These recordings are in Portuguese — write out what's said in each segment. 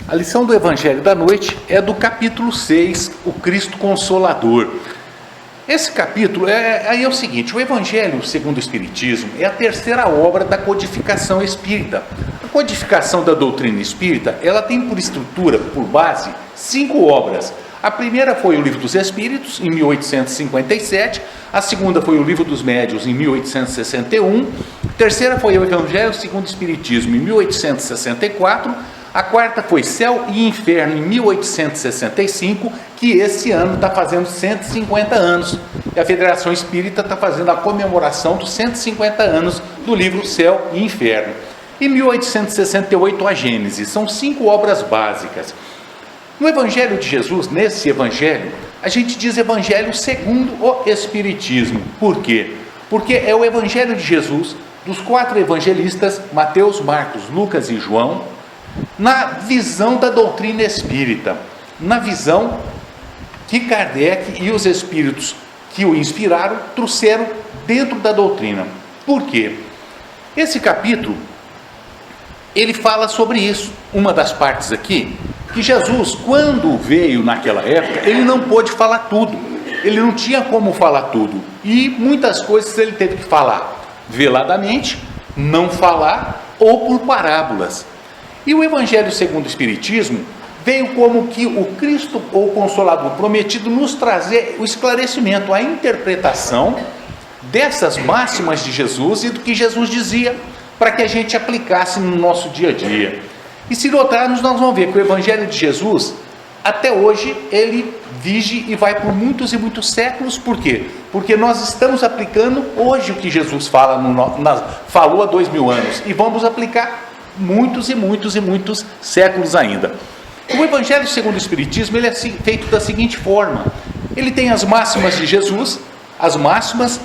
A lição do Evangelho da noite é do capítulo 6, o Cristo Consolador. Esse capítulo é o seguinte: o Evangelho segundo o Espiritismo é a terceira obra da codificação espírita. A codificação da doutrina espírita, ela tem por estrutura, por base, 5 obras. A primeira foi o Livro dos Espíritos, em 1857. A segunda foi o Livro dos Médiuns, em 1861. A terceira foi o Evangelho segundo o Espiritismo, em 1864. A quarta foi Céu e Inferno, em 1865, que esse ano está fazendo 150 anos. E a Federação Espírita está fazendo a comemoração dos 150 anos do livro Céu e Inferno. Em 1868, a Gênese. São 5 obras básicas. No Evangelho de Jesus, nesse Evangelho, a gente diz Evangelho segundo o Espiritismo. Por quê? Porque é o Evangelho de Jesus, dos 4 evangelistas, Mateus, Marcos, Lucas e João, na visão da doutrina espírita, na visão que Kardec e os espíritos que o inspiraram trouxeram dentro da doutrina. Por quê? Esse capítulo, ele fala sobre isso. Uma das partes aqui, que Jesus, quando veio naquela época, ele não pôde falar tudo, ele não tinha como falar tudo, e muitas coisas ele teve que falar veladamente, não falar, ou por parábolas. E o Evangelho segundo o Espiritismo veio como que o Cristo, ou Consolador prometido, nos trazer o esclarecimento, a interpretação dessas máximas de Jesus e do que Jesus dizia, para que a gente aplicasse no nosso dia a dia. E se notarmos, nós vamos ver que o Evangelho de Jesus, até hoje, ele vige e vai por muitos e muitos séculos. Por quê? Porque nós estamos aplicando hoje o que Jesus falou há 2000 anos, e vamos aplicar muitos e muitos e muitos séculos ainda. O Evangelho segundo o Espiritismo, ele é feito da seguinte forma: ele tem as máximas de Jesus, as máximas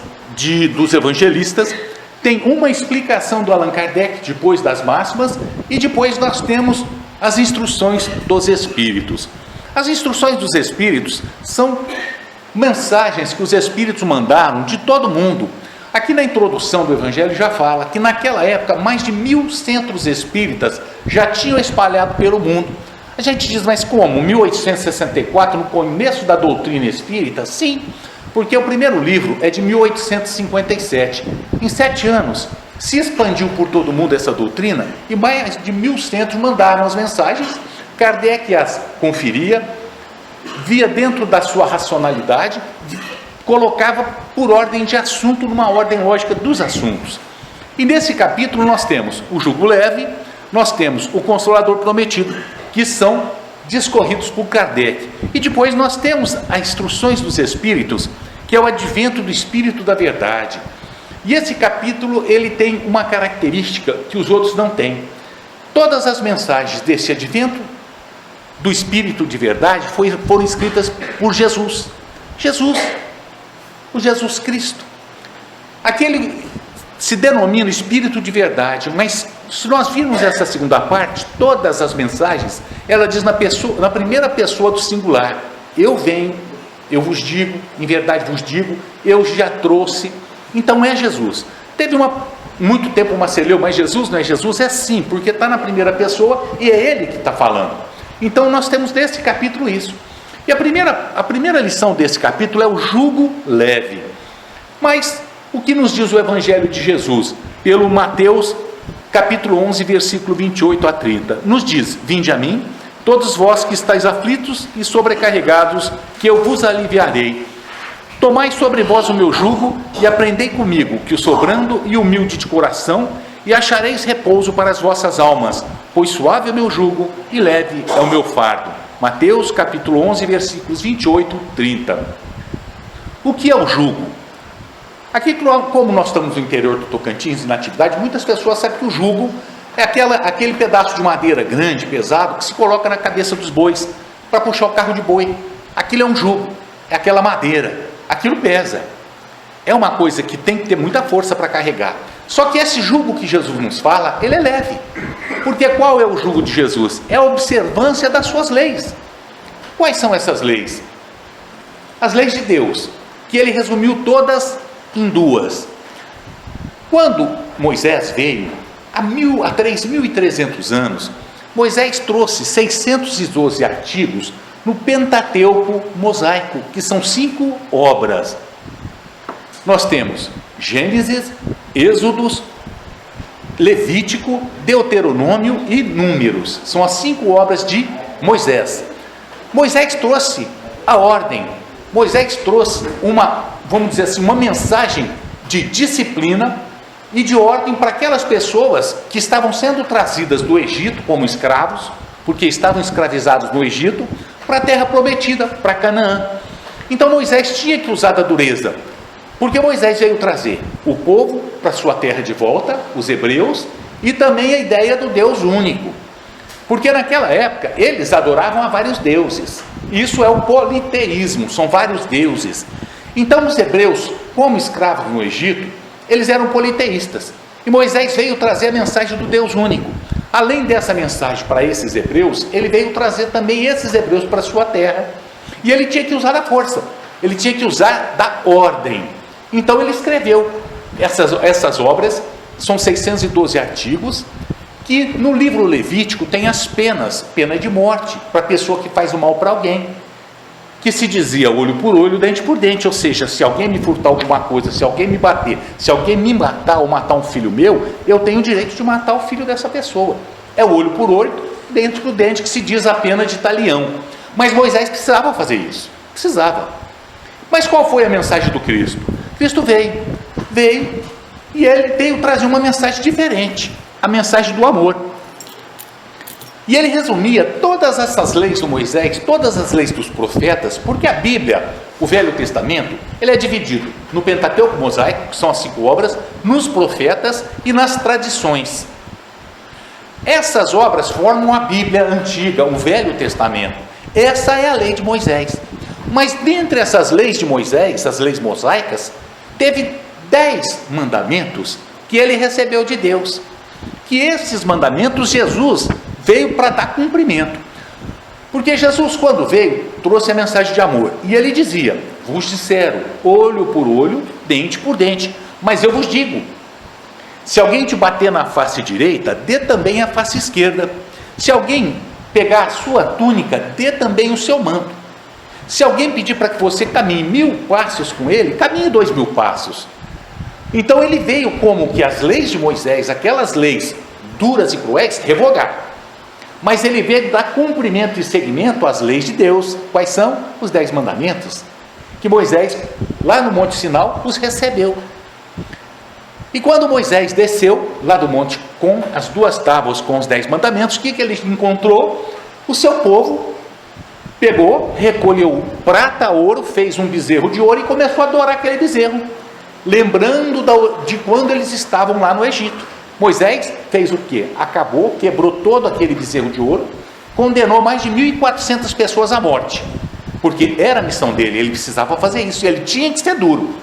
dos evangelistas, tem uma explicação do Allan Kardec depois das máximas, e depois nós temos as instruções dos Espíritos. As instruções dos Espíritos são mensagens que os Espíritos mandaram de todo mundo. Aqui na introdução do Evangelho já fala que naquela época mais de 1000 centros espíritas já tinham espalhado pelo mundo. A gente diz, mas como? 1864, no começo da doutrina espírita? Sim, porque o primeiro livro é de 1857. Em 7 anos se expandiu por todo mundo essa doutrina, e mais de 1000 centros mandaram as mensagens. Kardec as conferia, via dentro da sua racionalidade, colocava por ordem de assunto, numa ordem lógica dos assuntos. E nesse capítulo nós temos o jugo leve, nós temos o Consolador prometido, que são discorridos por Kardec. E depois nós temos as instruções dos Espíritos, que é o advento do Espírito da Verdade. E esse capítulo, ele tem uma característica que os outros não têm. Todas as mensagens desse advento do Espírito de Verdade foram escritas por Jesus. O Jesus Cristo. Aquele se denomina Espírito de Verdade, mas se nós virmos essa segunda parte, todas as mensagens, ela diz na primeira pessoa do singular: eu venho, eu vos digo, em verdade vos digo, eu já trouxe. Então é Jesus. Teve muito tempo uma celeuma, mas Jesus não é Jesus? É sim, porque está na primeira pessoa e é Ele que está falando. Então nós temos nesse capítulo isso. E a primeira lição desse capítulo é o jugo leve. Mas o que nos diz o Evangelho de Jesus? Pelo Mateus, capítulo 11, versículo 28 a 30. Nos diz: vinde a mim, todos vós que estáis aflitos e sobrecarregados, que eu vos aliviarei. Tomai sobre vós o meu jugo e aprendei comigo, que sou brando e humilde de coração, e achareis repouso para as vossas almas, pois suave é o meu jugo e leve é o meu fardo. Mateus capítulo 11, versículos 28 e 30. O que é o jugo? Aqui, como nós estamos no interior do Tocantins, na atividade, muitas pessoas sabem que o jugo é aquele pedaço de madeira grande, pesado, que se coloca na cabeça dos bois para puxar o carro de boi. Aquilo é um jugo, é aquela madeira, aquilo pesa. É uma coisa que tem que ter muita força para carregar. Só que esse jugo que Jesus nos fala, ele é leve. Porque qual é o jugo de Jesus? É a observância das suas leis. Quais são essas leis? As leis de Deus, que ele resumiu todas em 2. Quando Moisés veio, há 3.300 anos, Moisés trouxe 612 artigos no Pentateuco mosaico, que são 5 obras. Nós temos Gênesis, Êxodos, Levítico, Deuteronômio e Números. São as 5 obras de Moisés. Moisés trouxe a ordem. Moisés trouxe vamos dizer assim, uma mensagem de disciplina e de ordem para aquelas pessoas que estavam sendo trazidas do Egito como escravos, porque estavam escravizados no Egito, para a terra prometida, para Canaã. Então Moisés tinha que usar da dureza, porque Moisés veio trazer o povo para sua terra de volta, os hebreus, e também a ideia do Deus único, porque naquela época eles adoravam a vários deuses. Isso é o politeísmo, são vários deuses. Então os hebreus, como escravos no Egito, eles eram politeístas, e Moisés veio trazer a mensagem do Deus único. Além dessa mensagem para esses hebreus, ele veio trazer também esses hebreus para a sua terra, e ele tinha que usar da força, ele tinha que usar da ordem. Então ele escreveu essas obras, são 612 artigos, que no livro Levítico tem as penas, pena de morte, para a pessoa que faz o mal para alguém, que se dizia olho por olho, dente por dente, ou seja, se alguém me furtar alguma coisa, se alguém me bater, se alguém me matar ou matar um filho meu, eu tenho o direito de matar o filho dessa pessoa. É o olho por olho, dente por dente, que se diz a pena de talião. Mas Moisés precisava fazer isso, precisava. Mas qual foi a mensagem do Cristo? Cristo veio e ele veio trazer uma mensagem diferente, a mensagem do amor. E ele resumia todas essas leis do Moisés, todas as leis dos profetas, porque a Bíblia, o Velho Testamento, ele é dividido no Pentateuco mosaico, que são as 5 obras, nos profetas e nas tradições. Essas obras formam a Bíblia antiga, o Velho Testamento. Essa é a lei de Moisés. Mas dentre essas leis de Moisés, as leis mosaicas, teve 10 mandamentos que ele recebeu de Deus. Que esses mandamentos Jesus veio para dar cumprimento. Porque Jesus, quando veio, trouxe a mensagem de amor. E ele dizia: vos disseram, olho por olho, dente por dente. Mas eu vos digo, se alguém te bater na face direita, dê também a face esquerda. Se alguém pegar a sua túnica, dê também o seu manto. Se alguém pedir para que você caminhe 1000 passos com ele, caminhe 2000 passos. Então ele veio como que as leis de Moisés, aquelas leis duras e cruéis, revogar. Mas ele veio dar cumprimento e seguimento às leis de Deus. Quais são? Os 10 mandamentos, que Moisés, lá no Monte Sinai, os recebeu. E quando Moisés desceu lá do monte com as 2 tábuas com os 10 mandamentos, o que ele encontrou? O seu povo pegou, recolheu prata, ouro, fez um bezerro de ouro e começou a adorar aquele bezerro, lembrando de quando eles estavam lá no Egito. Moisés fez o quê? Acabou, quebrou todo aquele bezerro de ouro, condenou mais de 1.400 pessoas à morte, porque era a missão dele, ele precisava fazer isso, ele tinha que ser duro.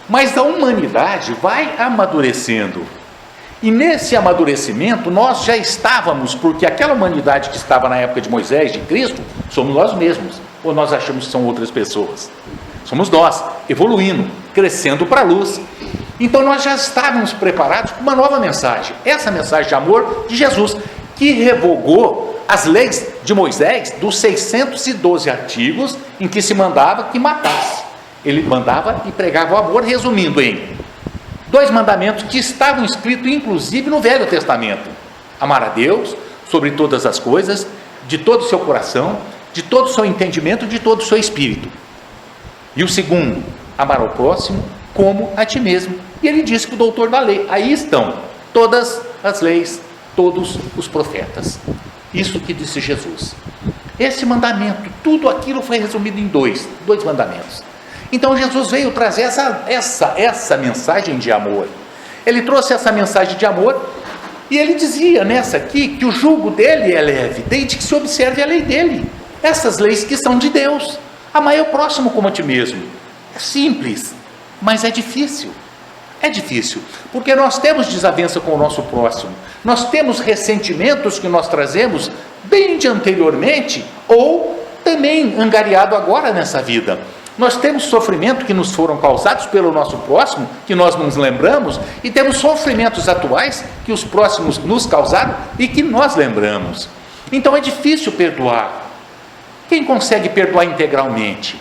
Mas a humanidade vai amadurecendo, e nesse amadurecimento nós já estávamos, porque aquela humanidade que estava na época de Moisés, de Cristo, somos nós mesmos, ou nós achamos que são outras pessoas? Somos nós, evoluindo, crescendo para a luz. Então nós já estávamos preparados para uma nova mensagem, essa mensagem de amor de Jesus, que revogou as leis de Moisés dos 612 artigos em que se mandava que matasse. Ele mandava e pregava o amor, resumindo em 2 mandamentos que estavam escritos inclusive no Velho Testamento: amar a Deus sobre todas as coisas, de todo o seu coração, de todo o seu entendimento, de todo o seu espírito. E o segundo, amar ao próximo como a ti mesmo. E ele disse que o doutor da lei, aí estão todas as leis, todos os profetas. Isso que disse Jesus. Esse mandamento, tudo aquilo foi resumido em dois mandamentos. Então Jesus veio trazer essa mensagem de amor. Ele trouxe essa mensagem de amor e ele dizia nessa aqui que o jugo dele é leve, desde que se observe a lei dele. Essas leis que são de Deus. Amar o próximo como a ti mesmo. É simples, mas é difícil. É difícil, porque nós temos desavença com o nosso próximo. Nós temos ressentimentos que nós trazemos bem de anteriormente ou também angariado agora nessa vida. Nós temos sofrimento que nos foram causados pelo nosso próximo, que nós nos lembramos, e temos sofrimentos atuais que os próximos nos causaram e que nós lembramos. Então é difícil perdoar. Quem consegue perdoar integralmente?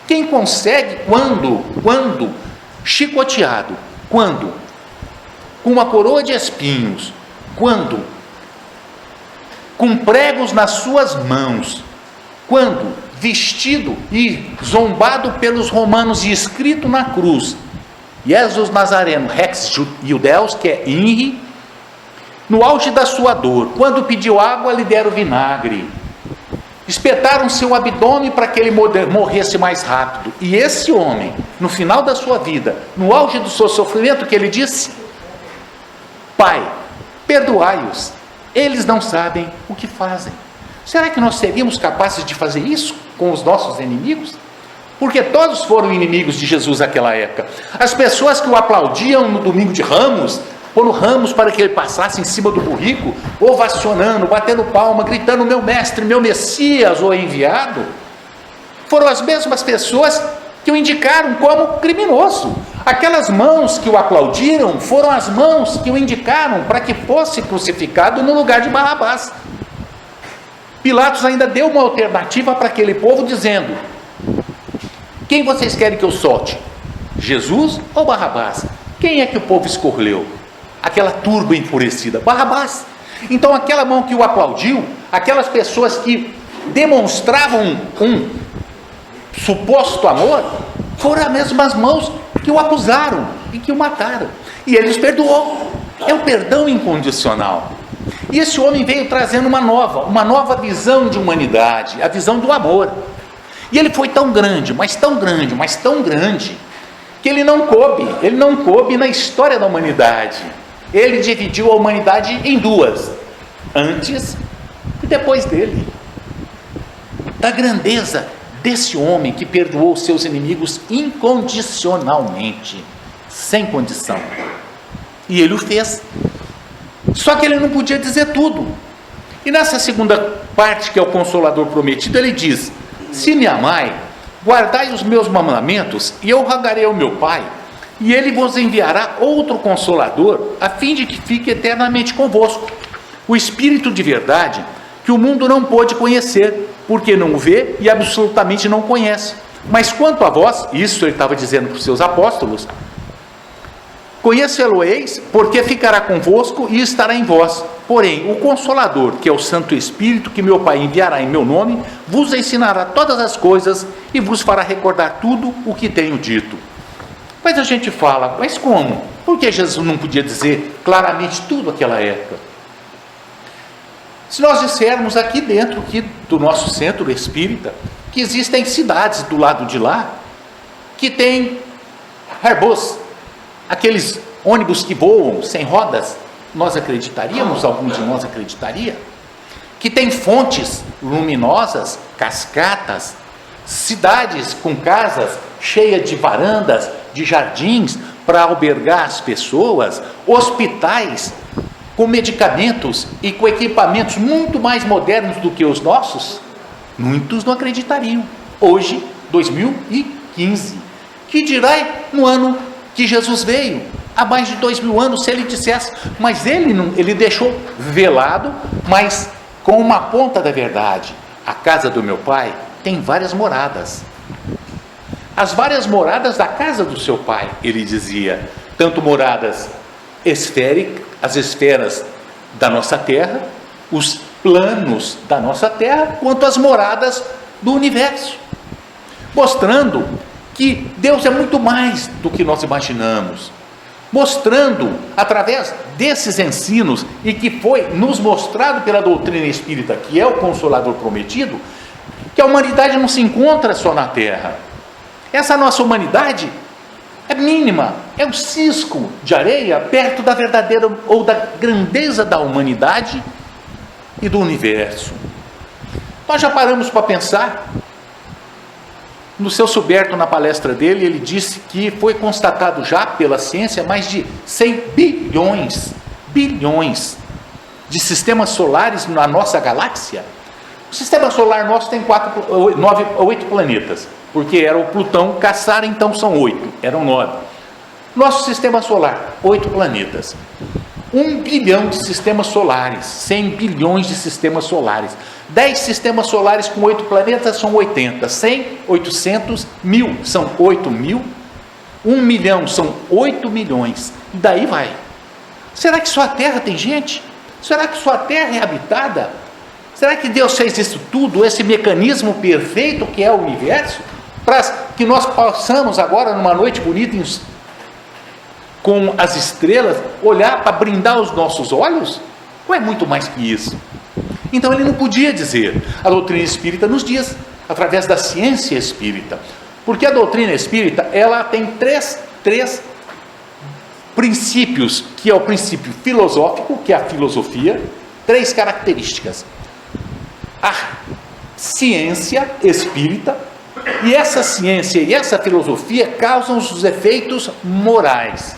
Quem consegue quando chicoteado, quando com uma coroa de espinhos, quando com pregos nas suas mãos, quando vestido e zombado pelos romanos e escrito na cruz, Jesus Nazareno, Rex Judeus, que é INRI, no auge da sua dor, quando pediu água, lhe deram vinagre, espetaram seu abdômen para que ele morresse mais rápido, e esse homem, no final da sua vida, no auge do seu sofrimento, que ele disse: Pai, perdoai-os, eles não sabem o que fazem. Será que nós seríamos capazes de fazer isso com os nossos inimigos? Porque todos foram inimigos de Jesus naquela época. As pessoas que o aplaudiam no domingo de Ramos, pondo ramos para que ele passasse em cima do burrico, ovacionando, batendo palma, gritando: meu mestre, meu Messias, o enviado, foram as mesmas pessoas que o indicaram como criminoso. Aquelas mãos que o aplaudiram foram as mãos que o indicaram para que fosse crucificado no lugar de Barrabás. Pilatos ainda deu uma alternativa para aquele povo, dizendo: quem vocês querem que eu solte? Jesus ou Barrabás? Quem é que o povo escolheu? Aquela turba enfurecida, Barrabás. Então aquela mão que o aplaudiu, aquelas pessoas que demonstravam um suposto amor, foram as mesmas mãos que o acusaram e que o mataram. E ele os perdoou. É o perdão incondicional. E esse homem veio trazendo uma nova visão de humanidade, a visão do amor. E ele foi tão grande, mas tão grande, mas tão grande, que ele não coube na história da humanidade. Ele dividiu a humanidade em duas, antes e depois dele. Da grandeza desse homem que perdoou seus inimigos incondicionalmente, sem condição. E ele o fez. Só que ele não podia dizer tudo. E nessa segunda parte, que é o Consolador prometido, ele diz: se me amai, guardai os meus mandamentos, e eu rogarei ao meu Pai, e ele vos enviará outro Consolador, a fim de que fique eternamente convosco, o Espírito de verdade, que o mundo não pôde conhecer, porque não o vê e absolutamente não conhece. Mas quanto a vós, isso ele estava dizendo para os seus apóstolos, conhecê-lo-eis, porque ficará convosco e estará em vós. Porém, o Consolador, que é o Santo Espírito, que meu Pai enviará em meu nome, vos ensinará todas as coisas e vos fará recordar tudo o que tenho dito. Mas a gente fala: mas como? Por que Jesus não podia dizer claramente tudo naquela época? Se nós dissermos aqui dentro do nosso centro espírita, que existem cidades do lado de lá, que tem Airbus, aqueles ônibus que voam sem rodas, nós acreditaríamos? Algum de nós acreditaria? Que tem fontes luminosas, cascatas, cidades com casas cheias de varandas, de jardins para albergar as pessoas, hospitais com medicamentos e com equipamentos muito mais modernos do que os nossos? Muitos não acreditariam. Hoje, 2015, que dirá no ano que Jesus veio, há mais de 2000 anos, se ele dissesse, mas ele deixou velado, mas com uma ponta da verdade: a casa do meu Pai tem várias moradas. As várias moradas da casa do seu Pai, ele dizia, tanto moradas esféricas, as esferas da nossa terra, os planos da nossa terra, quanto as moradas do universo, mostrando que Deus é muito mais do que nós imaginamos, mostrando através desses ensinos, e que foi nos mostrado pela doutrina espírita, que é o Consolador prometido, que a humanidade não se encontra só na terra. Essa nossa humanidade é mínima, é um cisco de areia perto da verdadeira ou da grandeza da humanidade e do universo. Nós já paramos para pensar? No seu Suberto, na palestra dele, ele disse que foi constatado já pela ciência mais de 100 bilhões de sistemas solares na nossa galáxia. O sistema solar nosso tem 8 planetas. porque era o Plutão, caçar então são 8, eram 9. Nosso sistema solar, 8 planetas. 1 bilhão de sistemas solares, 100 bilhões de sistemas solares. 10 sistemas solares com 8 planetas são 80. 100, 800, 1000 são 8 mil. 1 milhão são 8 milhões. E daí vai. Será que só a Terra tem gente? Será que só a Terra é habitada? Será que Deus fez isso tudo, esse mecanismo perfeito que é o universo, para que nós possamos agora, numa noite bonita, com as estrelas, olhar para brindar os nossos olhos? Ou é muito mais que isso? Então ele não podia dizer. A doutrina espírita nos diz, através da ciência espírita, porque a doutrina espírita, ela tem três princípios, que é o princípio filosófico, que é a filosofia, 3 características: a ciência espírita, e essa ciência e essa filosofia causam os efeitos morais.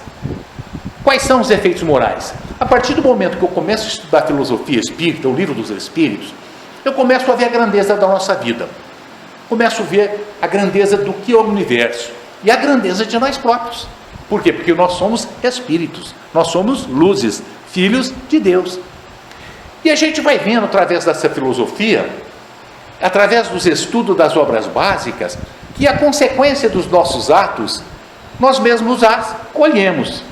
Quais são os efeitos morais? A partir do momento que eu começo a estudar filosofia espírita, o livro dos Espíritos, eu começo a ver a grandeza da nossa vida, começo a ver a grandeza do que é o universo e a grandeza de nós próprios. Por quê? Porque nós somos espíritos, nós somos luzes, filhos de Deus. E a gente vai vendo através dessa filosofia, através dos estudos das obras básicas, que a consequência dos nossos atos, nós mesmos as colhemos.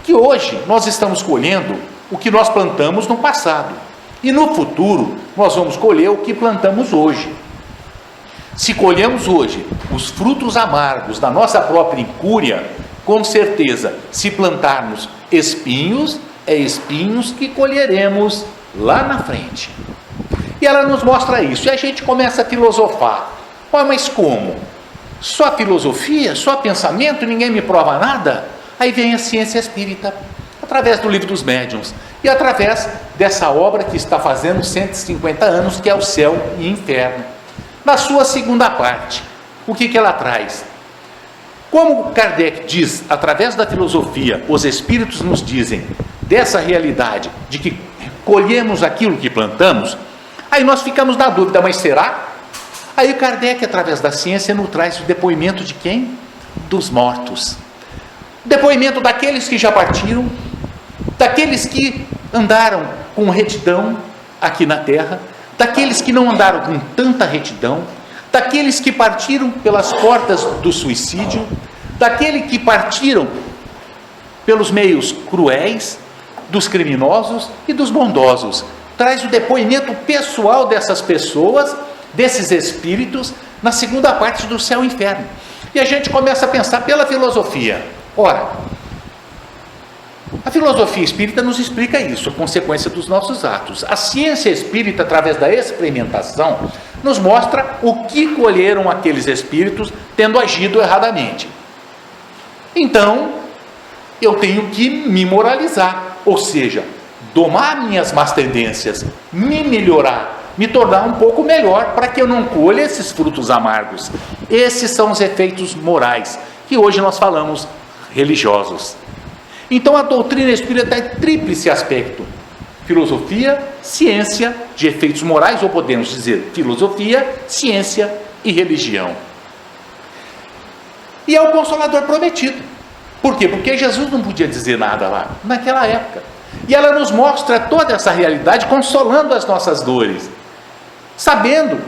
Que hoje nós estamos colhendo o que nós plantamos no passado. E no futuro nós vamos colher o que plantamos hoje. Se colhemos hoje os frutos amargos da nossa própria incúria, com certeza, se plantarmos espinhos, é espinhos que colheremos lá na frente. E ela nos mostra isso, e a gente começa a filosofar. Mas como? Só filosofia? Só pensamento? Ninguém me prova nada? Aí vem a ciência espírita, através do livro dos médiuns, e através dessa obra que está fazendo 150 anos, que é o Céu e Inferno. Na sua segunda parte, o que ela traz? Como Kardec diz, através da filosofia, os espíritos nos dizem dessa realidade, de que colhemos aquilo que plantamos, aí nós ficamos na dúvida, mas será? Aí Kardec, através da ciência, nos traz o depoimento de quem? Dos mortos. Depoimento daqueles que já partiram, daqueles que andaram com retidão aqui na terra, daqueles que não andaram com tanta retidão, daqueles que partiram pelas portas do suicídio, daqueles que partiram pelos meios cruéis, dos criminosos e dos bondosos. Traz o depoimento pessoal dessas pessoas, desses espíritos, na segunda parte do Céu e Inferno. E a gente começa a pensar pela filosofia. Ora, a filosofia espírita nos explica isso, a consequência dos nossos atos. A ciência espírita, através da experimentação, nos mostra o que colheram aqueles espíritos tendo agido erradamente. Então, eu tenho que me moralizar, ou seja, domar minhas más tendências, me melhorar, me tornar um pouco melhor, para que eu não colha esses frutos amargos. Esses são os efeitos morais, que hoje nós falamos religiosos. Então a doutrina espírita é tríplice aspecto: filosofia, ciência, de efeitos morais, ou podemos dizer filosofia, ciência e religião. E é o Consolador prometido. Por quê? Porque Jesus não podia dizer nada lá, naquela época. E ela nos mostra toda essa realidade, consolando as nossas dores, sabendo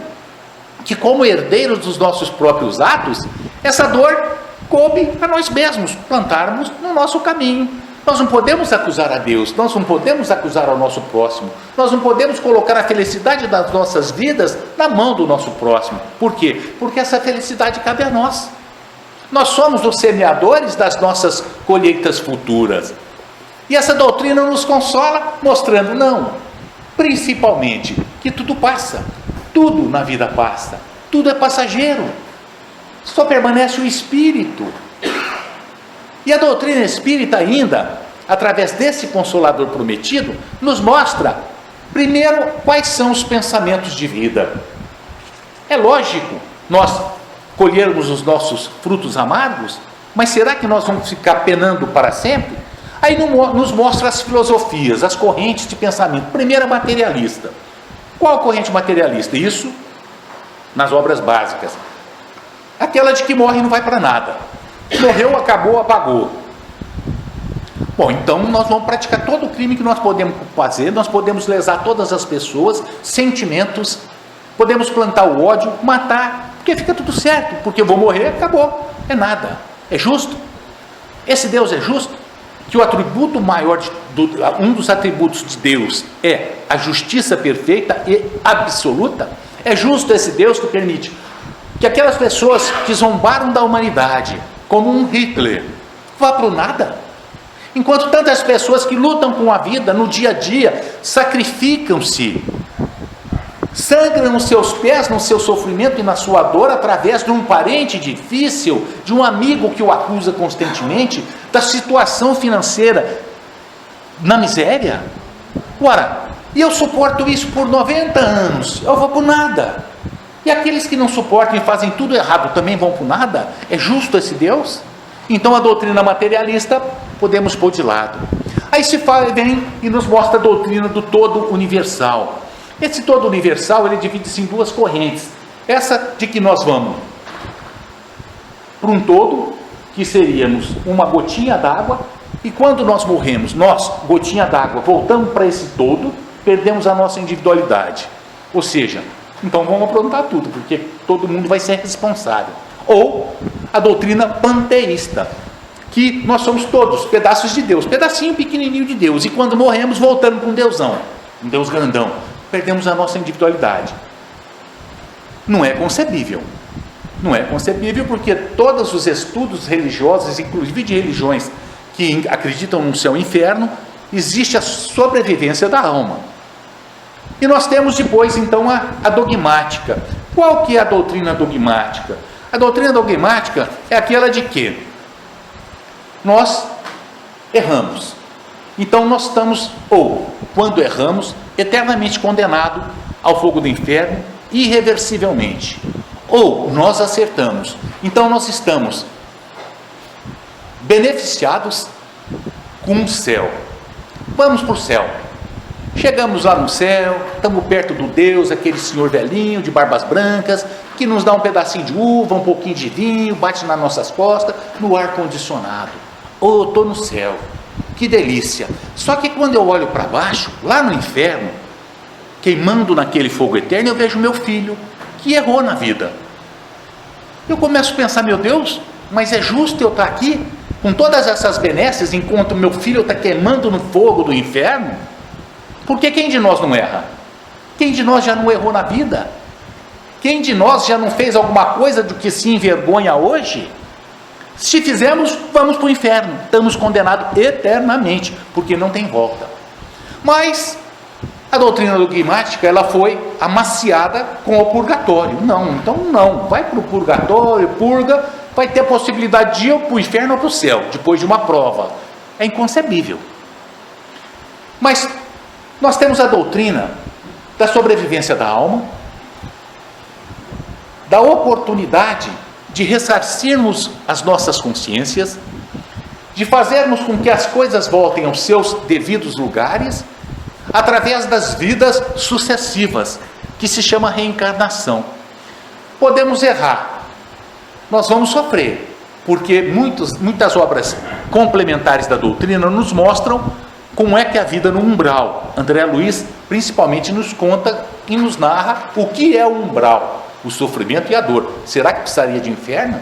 que, como herdeiros dos nossos próprios atos, essa dor coube a nós mesmos plantarmos no nosso caminho. Nós não podemos acusar a Deus, nós não podemos acusar ao nosso próximo, nós não podemos colocar a felicidade das nossas vidas na mão do nosso próximo. Por quê? Porque essa felicidade cabe a nós. Nós somos os semeadores das nossas colheitas futuras. E essa doutrina nos consola, mostrando, não, principalmente, que tudo passa, tudo na vida passa, tudo é passageiro. Só permanece o espírito. E a doutrina espírita ainda, através desse Consolador prometido, nos mostra, primeiro, quais são os pensamentos de vida. É lógico nós colhermos os nossos frutos amargos, mas será que nós vamos ficar penando para sempre? Aí nos mostra as filosofias, as correntes de pensamento. Primeira, materialista. Qual a corrente materialista? Isso nas obras básicas. Aquela de que morre e não vai para nada. Morreu, acabou, apagou. Bom, então nós vamos praticar todo o crime que nós podemos fazer, nós podemos lesar todas as pessoas, sentimentos, podemos plantar o ódio, matar, porque fica tudo certo, porque eu vou morrer, acabou, é nada. É justo? Esse Deus é justo? Que o atributo maior, um dos atributos de Deus é a justiça perfeita e absoluta? É justo esse Deus que permite que aquelas pessoas que zombaram da humanidade, como um Hitler, vá para o nada? Enquanto tantas pessoas que lutam com a vida no dia a dia, sacrificam-se, sangram os seus pés no seu sofrimento e na sua dor através de um parente difícil, de um amigo que o acusa constantemente, da situação financeira na miséria. Ora, e eu suporto isso por 90 anos, eu vou por nada. E aqueles que não suportam e fazem tudo errado também vão por nada? É justo esse Deus? Então a doutrina materialista podemos pôr de lado. Aí se fala, vem e nos mostra a doutrina do todo universal. Esse todo universal, ele divide-se em duas correntes. Essa de que nós vamos para um todo, que seríamos uma gotinha d'água, e quando nós morremos, nós, gotinha d'água, voltamos para esse todo, perdemos a nossa individualidade. Ou seja, então vamos aprontar tudo, porque todo mundo vai ser responsável. Ou a doutrina panteísta, que nós somos todos pedaços de Deus, pedacinho pequenininho de Deus, e quando morremos voltamos para um Deusão, um Deus grandão, perdemos a nossa individualidade. Não é concebível. Não é concebível porque todos os estudos religiosos, inclusive de religiões que acreditam no céu e inferno, existe a sobrevivência da alma. E nós temos depois então a dogmática. Qual que é a doutrina dogmática? A doutrina dogmática é aquela de que nós erramos. Então nós estamos, ou quando erramos, eternamente condenados ao fogo do inferno, irreversivelmente. Ou nós acertamos. Então nós estamos beneficiados com o céu. Vamos para o céu. Chegamos lá no céu, estamos perto do Deus, aquele senhor velhinho de barbas brancas, que nos dá um pedacinho de uva, um pouquinho de vinho, bate nas nossas costas, no ar-condicionado. Oh, estou no céu, que delícia. Só que quando eu olho para baixo, lá no inferno, queimando naquele fogo eterno, eu vejo meu filho, que errou na vida. Eu começo a pensar, meu Deus, mas é justo eu estar aqui, com todas essas benesses, enquanto meu filho está queimando no fogo do inferno? Porque quem de nós não erra? Quem de nós já não errou na vida? Quem de nós já não fez alguma coisa do que se envergonha hoje? Se fizermos, vamos para o inferno, estamos condenados eternamente, porque não tem volta. Mas a doutrina dogmática, ela foi amaciada com o purgatório. Não, então não, vai para o purgatório, purga, vai ter a possibilidade de ir para o inferno ou para o céu, depois de uma prova. É inconcebível. Mas nós temos a doutrina da sobrevivência da alma, da oportunidade de ressarcirmos as nossas consciências, de fazermos com que as coisas voltem aos seus devidos lugares, através das vidas sucessivas, que se chama reencarnação. Podemos errar, nós vamos sofrer, porque muitas obras complementares da doutrina nos mostram como é que a vida no umbral. André Luiz principalmente nos conta e nos narra o que é o umbral, o sofrimento e a dor. Será que precisaria de inferno?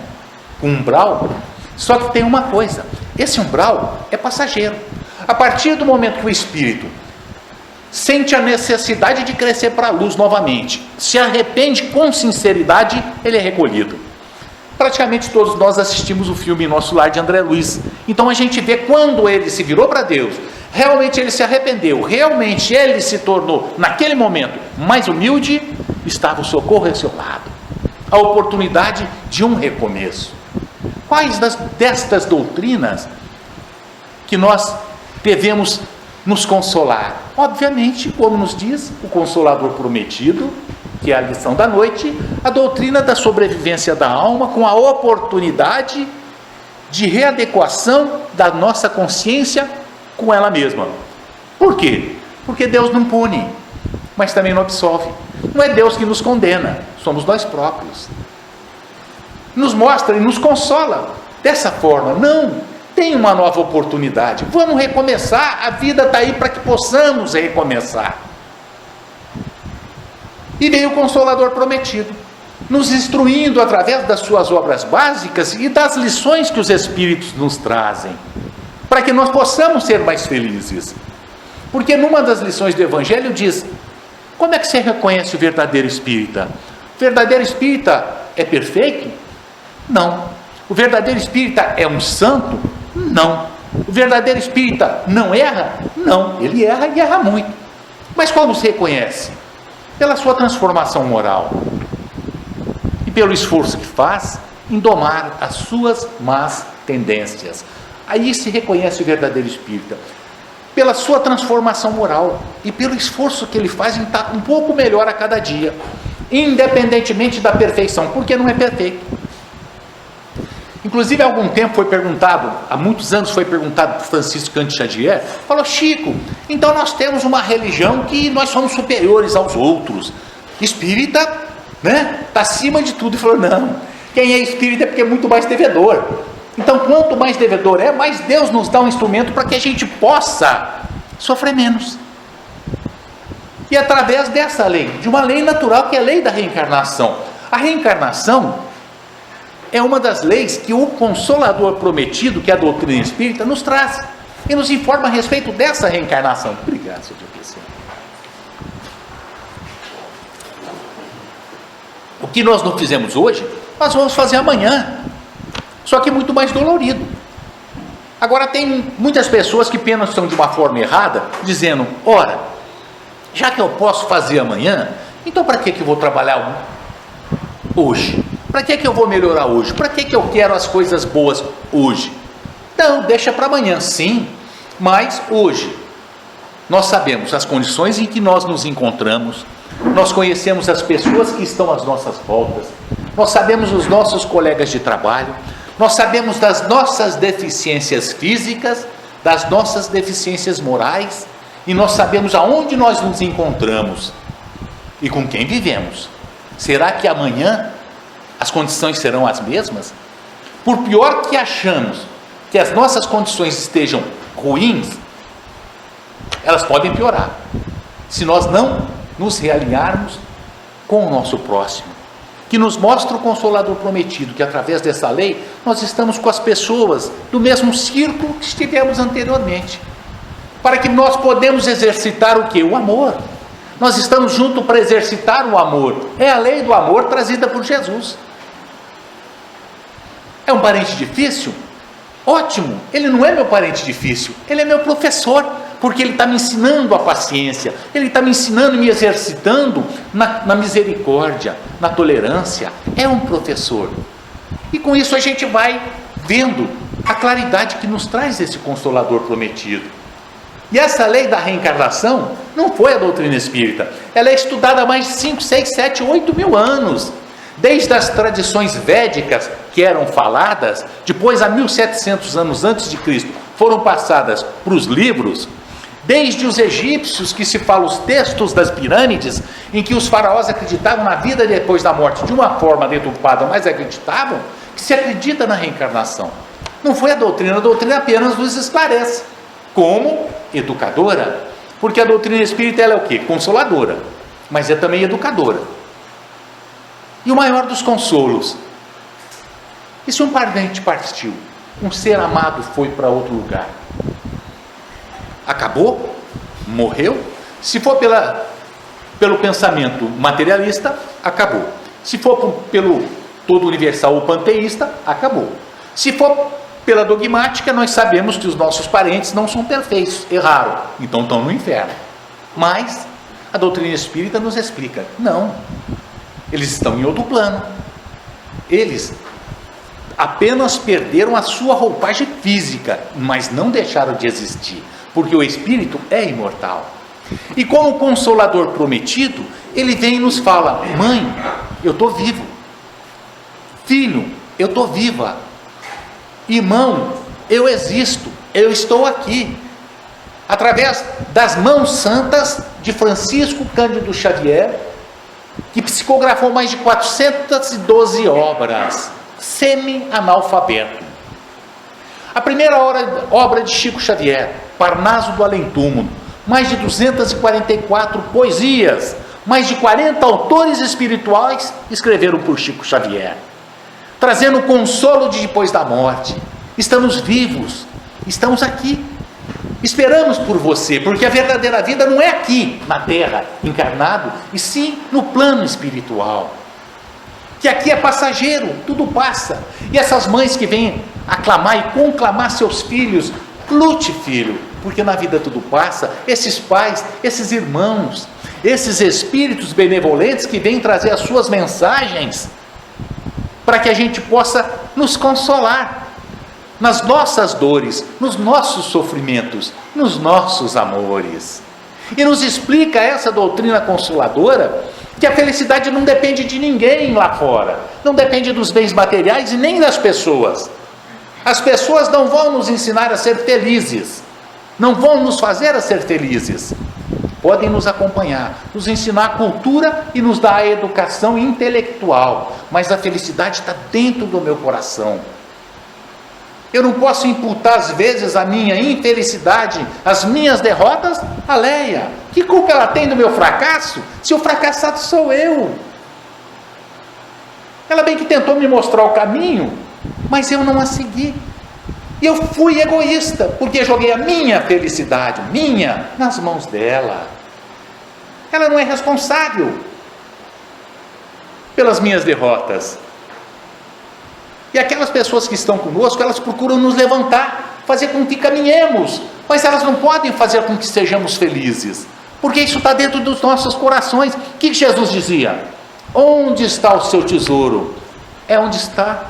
Um umbral? Só que tem uma coisa, esse umbral é passageiro. A partir do momento que o espírito sente a necessidade de crescer para a luz novamente, se arrepende com sinceridade, ele é recolhido. Praticamente todos nós assistimos o filme Nosso Lar de André Luiz. Então a gente vê quando ele se virou para Deus, realmente ele se arrependeu, realmente ele se tornou, naquele momento, mais humilde, estava o socorro ao seu lado, a oportunidade de um recomeço. Quais destas doutrinas que nós devemos nos consolar? Obviamente, como nos diz o Consolador Prometido, que é a lição da noite, a doutrina da sobrevivência da alma com a oportunidade de readequação da nossa consciência com ela mesma. Por quê? Porque Deus não pune, mas também não absolve. Não é Deus que nos condena, somos nós próprios. nos mostra e nos consola dessa forma. Não, tem uma nova oportunidade, vamos recomeçar, a vida está aí para que possamos recomeçar. E veio o Consolador prometido, nos instruindo através das suas obras básicas e das lições que os Espíritos nos trazem, para que nós possamos ser mais felizes. Porque numa das lições do Evangelho diz: como é que você reconhece o verdadeiro espírita? O verdadeiro espírita é perfeito? Não. O verdadeiro espírita é um santo? Não. O verdadeiro espírita não erra? Não. Ele erra e erra muito. Mas como se reconhece? Pela sua transformação moral e pelo esforço que faz em domar as suas más tendências. Aí se reconhece o verdadeiro espírita, pela sua transformação moral e pelo esforço que ele faz em estar um pouco melhor a cada dia, independentemente da perfeição, porque não é perfeito. Inclusive, há algum tempo foi perguntado, há muitos anos foi perguntado para Francisco Cândido Xavier, falou: Chico, então nós temos uma religião que nós somos superiores aos outros, espírita, né, está acima de tudo. E falou: não, quem é espírita é porque é muito mais devedor. Então, quanto mais devedor é, mais Deus nos dá um instrumento para que a gente possa sofrer menos. E através dessa lei, de uma lei natural, que é a lei da reencarnação. A reencarnação é uma das leis que o Consolador prometido, que é a doutrina espírita, nos traz e nos informa a respeito dessa reencarnação. Obrigado, Sr. Professor. O que nós não fizemos hoje, nós vamos fazer amanhã, só que muito mais dolorido. Agora, tem muitas pessoas que pensam de uma forma errada, dizendo: ora, já que eu posso fazer amanhã, então para que eu vou trabalhar hoje? Para que eu vou melhorar hoje? Para que eu quero as coisas boas hoje? Não, deixa para amanhã. Sim, mas hoje nós sabemos as condições em que nós nos encontramos, nós conhecemos as pessoas que estão às nossas voltas, nós sabemos os nossos colegas de trabalho, nós sabemos das nossas deficiências físicas, das nossas deficiências morais, e nós sabemos aonde nós nos encontramos e com quem vivemos. Será que amanhã as condições serão as mesmas? Por pior que achamos que as nossas condições estejam ruins, elas podem piorar, se nós não nos realinharmos com o nosso próximo, que nos mostra o Consolador prometido, que através dessa lei, nós estamos com as pessoas do mesmo círculo que estivemos anteriormente, para que nós podemos exercitar o quê? O amor. Nós estamos juntos para exercitar o amor. É a lei do amor trazida por Jesus. É um parente difícil? Ótimo, ele não é meu parente difícil, ele é meu professor, porque ele está me ensinando a paciência, ele está me ensinando e me exercitando na misericórdia, na tolerância. É um professor. E com isso a gente vai vendo a claridade que nos traz esse Consolador prometido. E essa lei da reencarnação não foi a doutrina espírita, ela é estudada há mais de 5, 6, 7, 8 mil anos. Desde as tradições védicas que eram faladas, depois há 1700 anos antes de Cristo, foram passadas para os livros, desde os egípcios, que se fala os textos das pirâmides, em que os faraós acreditavam na vida depois da morte de uma forma deturpada, mas acreditavam que se acredita na reencarnação. Não foi a doutrina apenas nos esclarece, como educadora, porque a doutrina espírita ela é o quê? Consoladora, mas é também educadora. E o maior dos consolos: e se um parente partiu, um ser amado foi para outro lugar? Acabou? Morreu? Se for pelo pensamento materialista, acabou. Se for pelo todo universal ou panteísta, acabou. Se for pela dogmática, nós sabemos que os nossos parentes não são perfeitos, erraram, então estão no inferno. Mas a doutrina espírita nos explica: não, eles estão em outro plano. Eles apenas perderam a sua roupagem física, mas não deixaram de existir, porque o espírito é imortal. E como Consolador prometido, ele vem e nos fala: mãe, eu estou vivo. Filho, eu estou viva. Irmão, eu existo, eu estou aqui. Através das mãos santas de Francisco Cândido Xavier, que psicografou mais de 412 obras, semi-analfabeto. A primeira obra de Chico Xavier, Parnaso do Além-Túmulo, mais de 244 poesias, mais de 40 autores espirituais escreveram por Chico Xavier, trazendo o consolo de depois da morte. Estamos vivos, estamos aqui, esperamos por você, porque a verdadeira vida não é aqui na terra, encarnado, e sim no plano espiritual, que aqui é passageiro, tudo passa. E essas mães que vêm aclamar e conclamar seus filhos, lute, filho, porque na vida tudo passa. Esses pais, esses irmãos, esses espíritos benevolentes que vêm trazer as suas mensagens, para que a gente possa nos consolar nas nossas dores, nos nossos sofrimentos, nos nossos amores. E nos explica essa doutrina consoladora, que a felicidade não depende de ninguém lá fora, não depende dos bens materiais e nem das pessoas. As pessoas não vão nos ensinar a ser felizes, não vão nos fazer a ser felizes. Podem nos acompanhar, nos ensinar a cultura e nos dar a educação intelectual, mas a felicidade está dentro do meu coração. Eu não posso imputar às vezes a minha infelicidade, as minhas derrotas a Leia. Que culpa ela tem do meu fracasso, se o fracassado sou eu? Ela bem que tentou me mostrar o caminho, mas eu não a segui. E eu fui egoísta, porque joguei a minha felicidade, nas mãos dela. Ela não é responsável pelas minhas derrotas. E aquelas pessoas que estão conosco, elas procuram nos levantar, fazer com que caminhemos, mas elas não podem fazer com que sejamos felizes, porque isso está dentro dos nossos corações. O que Jesus dizia? Onde está o seu tesouro? É onde está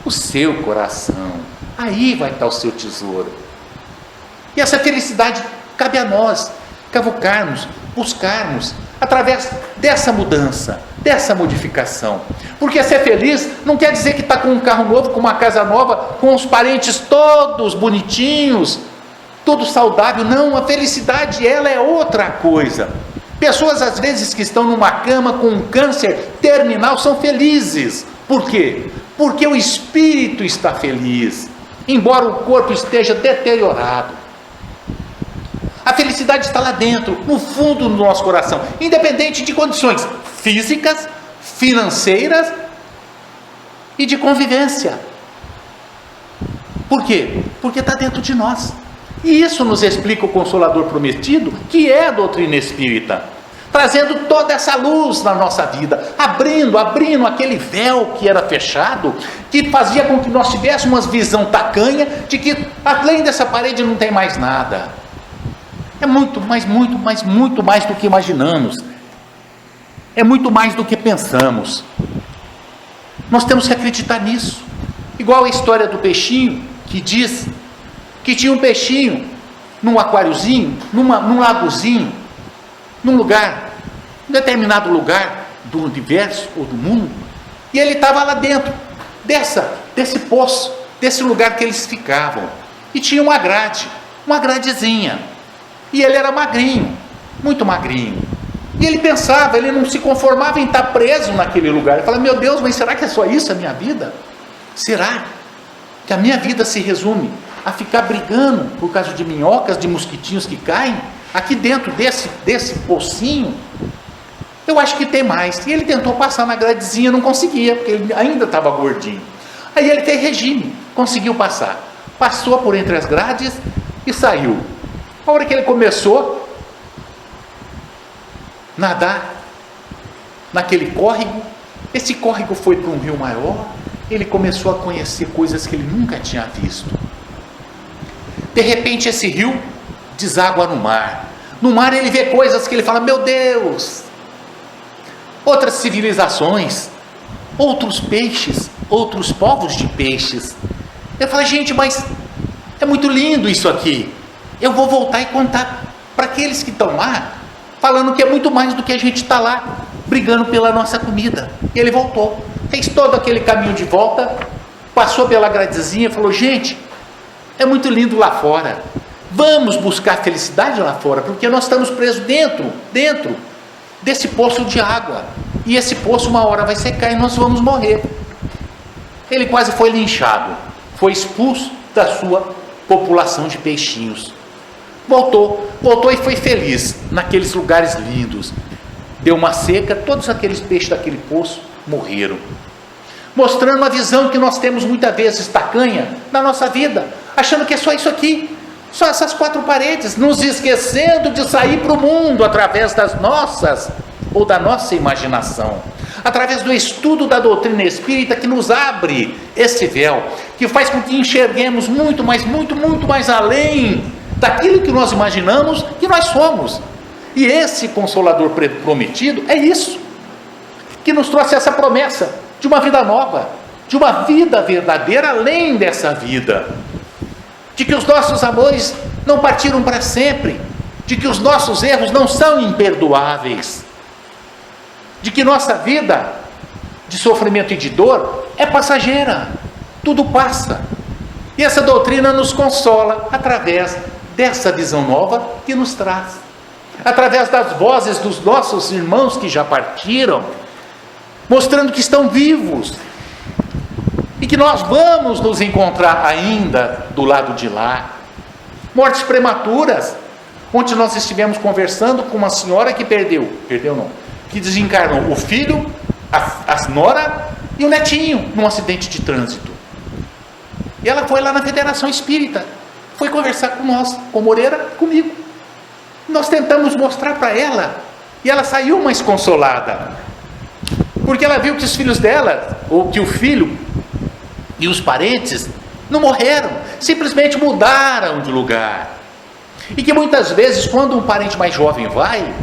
o seu coração. Aí vai estar o seu tesouro. E essa felicidade cabe a nós cavucarmos, buscarmos, através dessa mudança, dessa modificação. Porque ser feliz não quer dizer que está com um carro novo, com uma casa nova, com os parentes todos bonitinhos, tudo saudável. Não, a felicidade, ela é outra coisa. Pessoas às vezes que estão numa cama com um câncer terminal são felizes. Por quê? Porque o espírito está feliz, embora o corpo esteja deteriorado. A felicidade está lá dentro, no fundo do nosso coração, independente de condições físicas, financeiras e de convivência. Por quê? Porque está dentro de nós. E isso nos explica o Consolador Prometido, que é a doutrina espírita, trazendo toda essa luz na nossa vida, abrindo aquele véu que era fechado, que fazia com que nós tivéssemos uma visão tacanha de que além dessa parede não tem mais nada. É muito mais do que imaginamos. É muito mais do que pensamos. Nós temos que acreditar nisso. Igual a história do peixinho, que diz que tinha um peixinho num aquáriozinho, num lagozinho, num determinado lugar do universo ou do mundo, e ele estava lá dentro desse poço, desse lugar que eles ficavam, e tinha uma gradezinha. E ele era magrinho, muito magrinho. E ele pensava, ele não se conformava em estar preso naquele lugar. Ele falava, meu Deus, mas será que é só isso a minha vida? Será que a minha vida se resume a ficar brigando por causa de minhocas, de mosquitinhos que caem, aqui dentro desse pocinho? Eu acho que tem mais. E ele tentou passar na gradezinha, não conseguia, porque ele ainda estava gordinho. Aí ele fez regime, conseguiu passar. Passou por entre as grades e saiu. A hora que ele começou a nadar naquele córrego, esse córrego foi para um rio maior, ele começou a conhecer coisas que ele nunca tinha visto. De repente esse rio deságua no mar. No mar ele vê coisas que ele fala, meu Deus, outras civilizações, outros peixes, outros povos de peixes. Ele fala, gente, mas é muito lindo isso aqui. Eu vou voltar e contar para aqueles que estão lá, falando que é muito mais do que a gente está lá, brigando pela nossa comida. E ele voltou, fez todo aquele caminho de volta, passou pela gradezinha e falou, gente, é muito lindo lá fora, vamos buscar felicidade lá fora, porque nós estamos presos dentro desse poço de água, e esse poço uma hora vai secar e nós vamos morrer. ele quase foi linchado, foi expulso da sua população de peixinhos. Voltou e foi feliz naqueles lugares lindos. Deu uma seca, todos aqueles peixes daquele poço morreram, mostrando uma visão que nós temos muitas vezes tacanha na nossa vida, achando que é só isso aqui, só essas 4 paredes, nos esquecendo de sair para o mundo através das nossas ou da nossa imaginação, através do estudo da doutrina espírita, que nos abre esse véu, que faz com que enxerguemos muito mais além daquilo que nós imaginamos que nós somos. E esse Consolador prometido é isso, que nos trouxe essa promessa de uma vida nova, de uma vida verdadeira além dessa vida, de que os nossos amores não partiram para sempre, de que os nossos erros não são imperdoáveis, de que nossa vida de sofrimento e de dor é passageira, tudo passa. E essa doutrina nos consola através dessa visão nova que nos traz, através das vozes dos nossos irmãos que já partiram, mostrando que estão vivos e que nós vamos nos encontrar ainda do lado de lá. Mortes prematuras. Ontem nós estivemos conversando com uma senhora que que desencarnou o filho, a nora e o netinho num acidente de trânsito. E ela foi lá na Federação Espírita, foi conversar com nós, com Moreira, comigo. Nós tentamos mostrar para ela, e ela saiu mais consolada, porque ela viu que os filhos dela, ou que o filho e os parentes não morreram, simplesmente mudaram de lugar. E que muitas vezes, quando um parente mais jovem vai,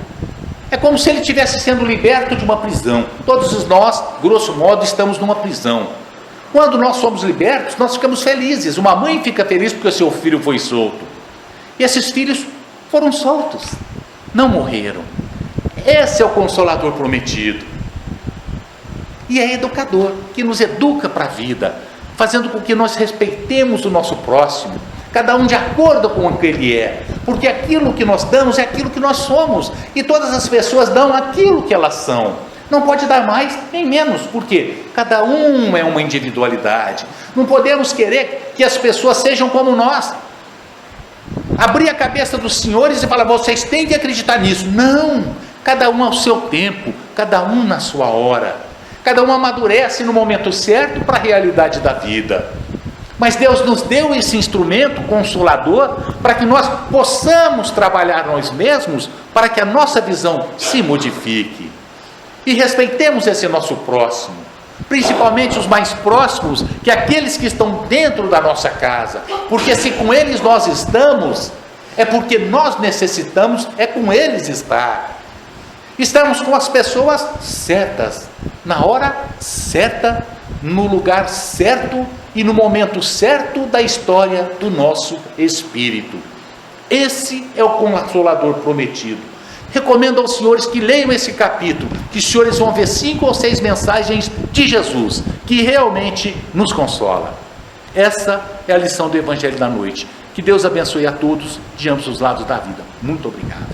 é como se ele estivesse sendo liberto de uma prisão. Todos nós, grosso modo, estamos numa prisão. Quando nós somos libertos, nós ficamos felizes. Uma mãe fica feliz porque o seu filho foi solto. E esses filhos foram soltos, não morreram. Esse é o Consolador prometido. E é educador, que nos educa para a vida, fazendo com que nós respeitemos o nosso próximo, cada um de acordo com o que ele é, porque aquilo que nós damos é aquilo que nós somos, e todas as pessoas dão aquilo que elas são. Não pode dar mais nem menos, porque cada um é uma individualidade. Não podemos querer que as pessoas sejam como nós. Abrir a cabeça dos senhores e falar, vocês têm que acreditar nisso. Não, cada um ao seu tempo, cada um na sua hora. Cada um amadurece no momento certo para a realidade da vida. Mas Deus nos deu esse instrumento consolador para que nós possamos trabalhar nós mesmos, para que a nossa visão se modifique. E respeitemos esse nosso próximo, principalmente os mais próximos, que aqueles que estão dentro da nossa casa, porque se com eles nós estamos, é porque nós necessitamos, é com eles estar. Estamos com as pessoas certas, na hora certa, no lugar certo e no momento certo da história do nosso espírito. Esse é o Consolador prometido. Recomendo aos senhores que leiam esse capítulo, que os senhores vão ver 5 ou 6 mensagens de Jesus, que realmente nos consola. Essa é a lição do Evangelho da Noite. Que Deus abençoe a todos de ambos os lados da vida. Muito obrigado.